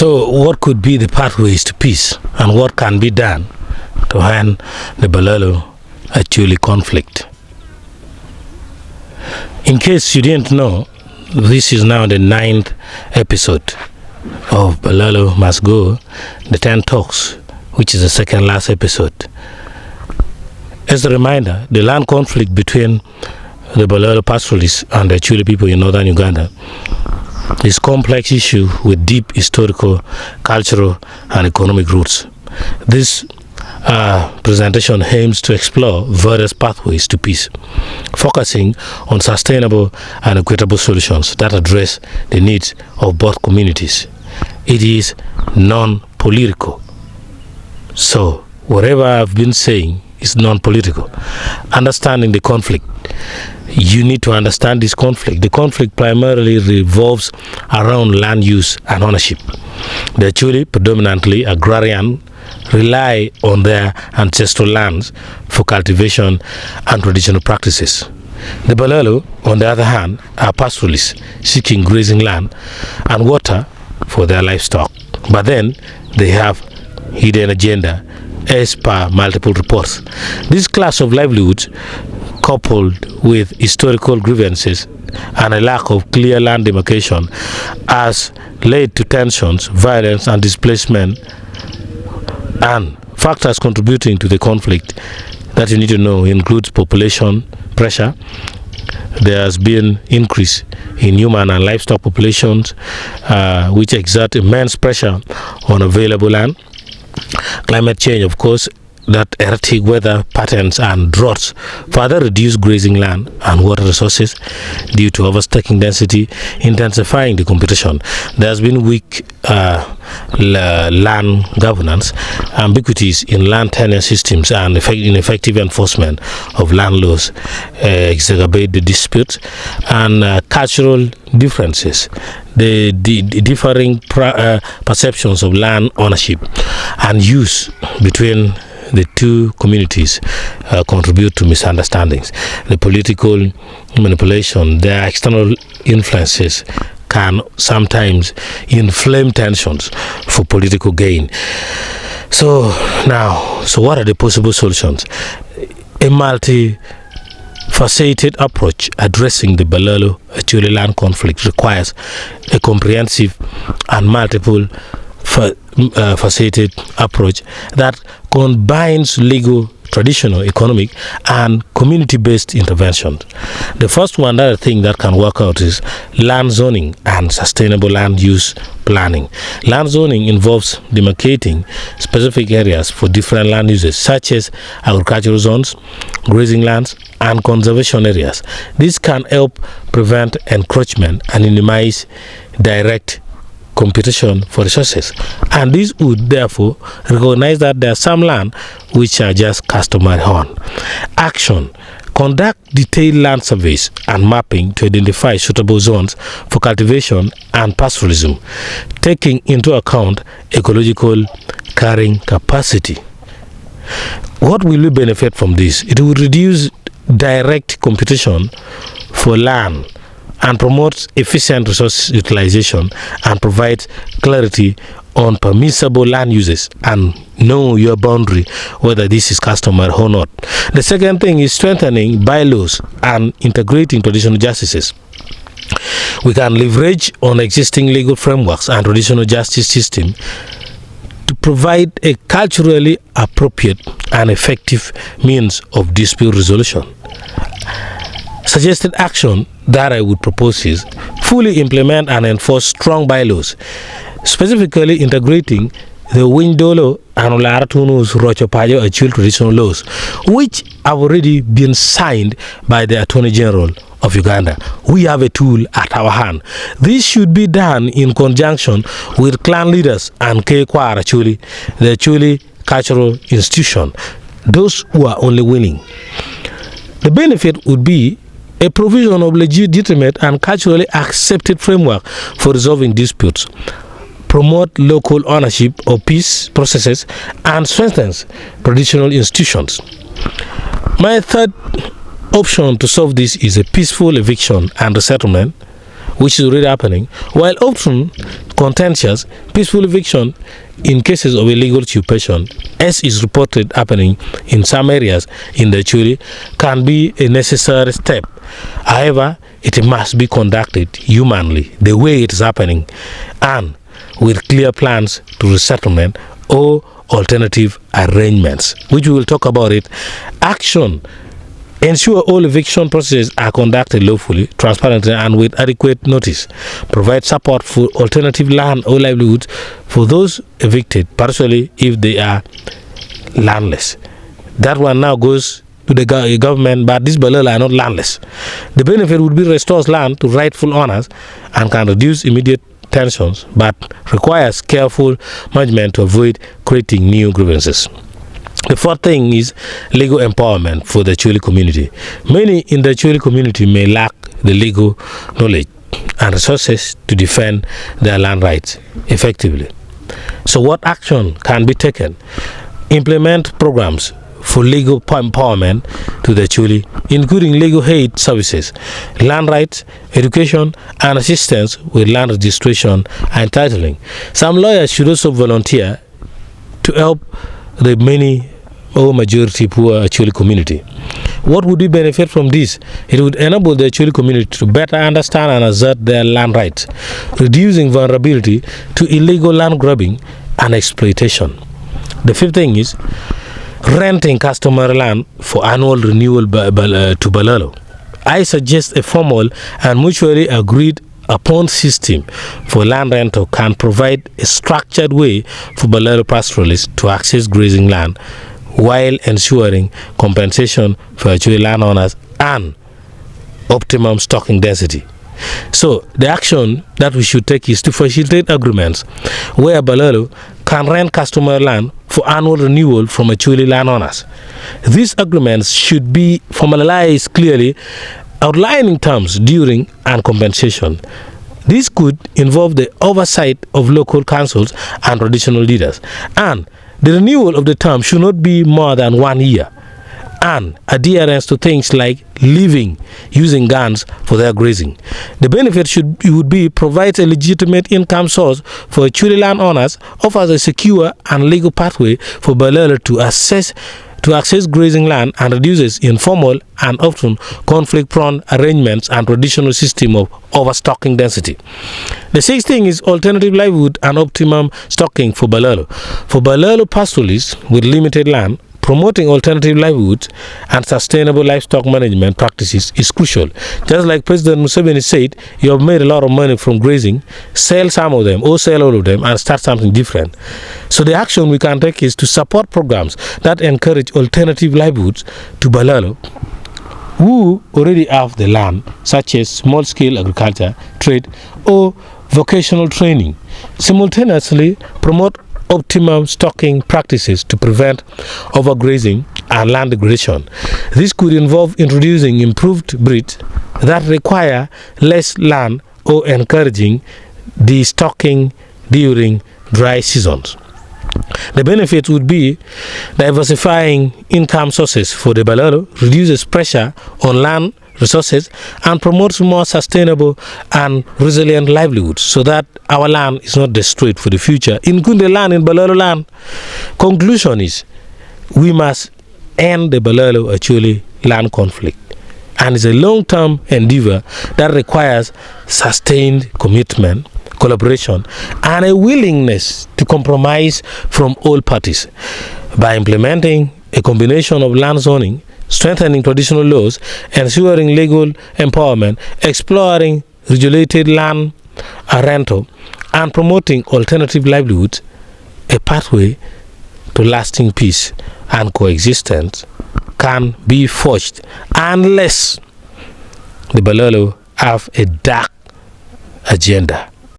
So what could be the pathways to peace, and what can be done to end the Balaalo Acholi conflict? In case you didn't know, this is now the 9th episode of Balaalo Must Go, the 10 Talks, which is the second last episode. As a reminder, the land conflict between the Balaalo pastoralists and the Acholi people in northern Uganda is a complex issue with deep historical, cultural, and economic roots. This presentation aims to explore various pathways to peace, focusing on sustainable and equitable solutions that address the needs of both communities. It is non-political. So, whatever I've been saying is non-political. Understanding the conflict. You need to understand this conflict. The conflict primarily revolves around land use and ownership. The Acholi, predominantly agrarian, rely on their ancestral lands for cultivation and traditional practices. The Balaalo, on the other hand, are pastoralists seeking grazing land and water for their livestock. But then they have hidden agenda as per multiple reports. This class of livelihoods, coupled with historical grievances and a lack of clear land demarcation, has led to tensions, violence, and displacement, and factors contributing to the conflict that you need to know includes population pressure. There has been increase in human and livestock populations, which exert immense pressure on available land. Climate change, of course, that erratic weather patterns and droughts further reduce grazing land and water resources due to overstaking density, intensifying the competition. There has been weak land governance, ambiguities in land tenure systems, and ineffective enforcement of land laws exacerbate the disputes, and cultural differences. The differing perceptions of land ownership and use between the two communities contribute to misunderstandings. The political manipulation, their external influences can sometimes inflame tensions for political gain. So what are the possible solutions? A multi-faceted approach addressing the Balaalo Acholi land conflict requires a comprehensive and multiple faceted approach that combines legal, traditional, economic, and community-based interventions. The first one that I think that can work out is land zoning and sustainable land use planning. Land zoning involves demarcating specific areas for different land uses, such as agricultural zones, grazing lands, and conservation areas. This can help prevent encroachment and minimize direct competition for resources, and this would therefore recognize that there are some land which are just customary on. Action: conduct detailed land surveys and mapping to identify suitable zones for cultivation and pastoralism, taking into account ecological carrying capacity. What will we benefit from this? It will reduce direct competition for land and promotes efficient resource utilization and provides clarity on permissible land uses and know your boundary, whether this is customary or not. The second thing is strengthening bylaws and integrating traditional justices. We can leverage on existing legal frameworks and traditional justice system to provide a culturally appropriate and effective means of dispute resolution. Suggested action that I would propose is fully implement and enforce strong bylaws, specifically integrating the Windolo and Laratunu's Rochopajo Acholi traditional laws, which have already been signed by the Attorney General of Uganda. We have a tool at our hand. This should be done in conjunction with clan leaders and Kakwa Acholi, the Acholi cultural institution, those who are only willing. The benefit would be a provision of legitimate and culturally accepted framework for resolving disputes, promote local ownership of peace processes, and strengthens traditional institutions. My third option to solve this is a peaceful eviction and resettlement which is already happening, while often contentious, peaceful eviction in cases of illegal occupation, as is reported happening in some areas in the Acholi, can be a necessary step. However, it must be conducted humanly, the way it is happening, and with clear plans to resettlement or alternative arrangements, which we will talk about it. Action: ensure all eviction processes are conducted lawfully, transparently, and with adequate notice. Provide support for alternative land or livelihoods for those evicted, particularly if they are landless. That one now goes to the government, but these Balaalo are not landless. The benefit would be restores land to rightful owners and can reduce immediate tensions, but requires careful management to avoid creating new grievances. The fourth thing is legal empowerment for the Acholi community. Many in the Acholi community may lack the legal knowledge and resources to defend their land rights effectively. So what action can be taken? Implement programs for legal empowerment to the Acholi, including legal aid services, land rights, education, and assistance with land registration and titling. Some lawyers should also volunteer to help the many or majority poor Acholi community. What would we benefit from this? It would enable the Acholi community to better understand and assert their land rights, reducing vulnerability to illegal land grabbing and exploitation. The fifth thing is renting customary land for annual renewal to Balaalo. I suggest a formal and mutually agreed upon system for land rental can provide a structured way for Balaalo pastoralists to access grazing land while ensuring compensation for Acholi landowners and optimum stocking density. So the action that we should take is to facilitate agreements where Balaalo can rent customary land for annual renewal from Acholi landowners. These agreements should be formalized clearly, outlining terms during and compensation. This could involve the oversight of local councils and traditional leaders, and the renewal of the term should not be more than 1 year, and adherence to things like living using guns for their grazing. The benefit would be provides a legitimate income source for Acholi landowners, offers a secure and legal pathway for Balaalo to access grazing land, and reduces informal and often conflict-prone arrangements and traditional system of overstocking density. The sixth thing is alternative livelihood and optimum stocking for Balaalo. For Balaalo pastoralists with limited land, promoting alternative livelihoods and sustainable livestock management practices is crucial. Just like President Museveni said, you have made a lot of money from grazing, sell some of them or sell all of them and start something different. So the action we can take is to support programs that encourage alternative livelihoods to Balaalo who already have the land, such as small-scale agriculture, trade, or vocational training. Simultaneously, promote optimum stocking practices to prevent overgrazing and land degradation. This could involve introducing improved breeds that require less land or encouraging destocking during dry seasons. The benefit would be diversifying income sources for the Balaalo, reduces pressure on land resources, and promotes more sustainable and resilient livelihoods so that our land is not destroyed for the future, including the land in Balaalo land. Conclusion is, we must end the Balaalo Acholi land conflict, and it's a long-term endeavor that requires sustained commitment, collaboration, and a willingness to compromise from all parties. By implementing a combination of land zoning, strengthening traditional laws, ensuring legal empowerment, exploring regulated land rental, and promoting alternative livelihoods, a pathway to lasting peace and coexistence can be forged unless the Balaalo have a dark agenda.